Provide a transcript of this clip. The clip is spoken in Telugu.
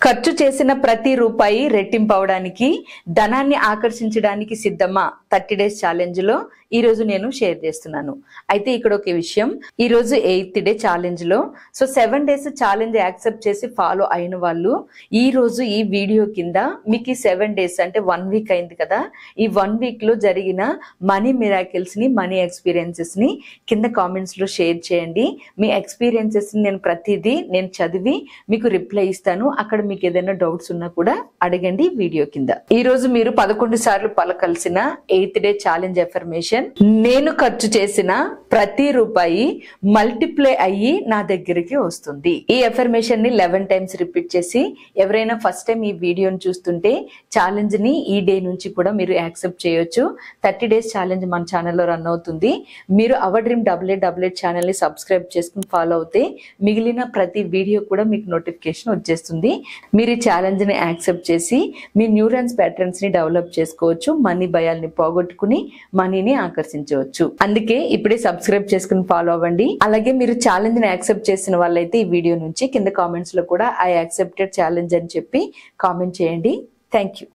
ఖర్చు చేసిన ప్రతి రూపాయి రెట్టింపవడానికి ధనాన్ని ఆకర్షించడానికి సిద్ధమా 30 డేస్ ఛాలెంజ్ లో ఈ రోజు నేను షేర్ చేస్తున్నాను. అయితే ఇక్కడ ఒక విషయం, ఈ రోజు 8th డే ఛాలెంజ్ లో 7 డేస్ ఛాలెంజ్ యాక్సెప్ట్ చేసి ఫాలో అయిన వాళ్ళు ఈ రోజు ఈ వీడియో కింద మీకు ఈ 7 డేస్ అంటే 1 వీక్ అయింది కదా, ఈ 1 వీక్ లో జరిగిన మనీ మిరాకిల్స్ ని, మనీ ఎక్స్పీరియన్సెస్ ని కింద కామెంట్స్ లో షేర్ చేయండి. మీ ఎక్స్పీరియన్సెస్ ని నేను చదివి మీకు రిప్లై ఇస్తాను. అక్కడ మీకు ఏదైనా డౌట్స్ ఉన్నా కూడా అడగండి వీడియో కింద. ఈ రోజు మీరు 11 సార్లు పలకాల్సిన 8th డే ఛాలెంజ్ ఎఫర్మేషన్, నేను ఖర్చు చేసిన ప్రతి రూపాయి మల్టిప్లై అయ్యి నా దగ్గరికి వస్తుంది. ఈ ఎఫర్మేషన్ ని 11 టైమ్స్ రిపీట్ చేసి ఎవరైనా ఫస్ట్ టైం ఈ వీడియోని చూస్తుంటే ఛాలెంజ్ ని ఈ డే నుంచి కూడా మీరు యాక్సెప్ట్ చేయొచ్చు. 30 డేస్ ఛాలెంజ్ మన ఛానల్లో రన్ అవుతుంది. మీరు అవర్ డ్రీమ్ AA ఛానల్ ని సబ్స్క్రైబ్ చేసుకుని ఫాలో అవుతే మిగిలిన ప్రతి వీడియో కూడా మీకు నోటిఫికేషన్ వచ్చేస్తుంది. మీరు ఈ ఛాలెంజ్ ని యాక్సెప్ట్ చేసి మీ న్యూరాన్స్ ప్యాటర్న్స్ ని డెవలప్ చేసుకోవచ్చు. మనీ భయాల్ని పోగొట్టుకుని మనీని ఆకర్షించవచ్చు. అందుకే ఇప్పుడే సబ్స్క్రైబ్ చేసుకుని ఫాలో అవ్వండి. అలాగే మీరు ఛాలెంజ్ ని యాక్సెప్ట్ చేసిన వాళ్ళైతే ఈ వీడియో నుంచి కింద కామెంట్స్ లో కూడా ఐ యాక్సెప్టెడ్ ఛాలెంజ్ అని చెప్పి కామెంట్ చేయండి. Thank you.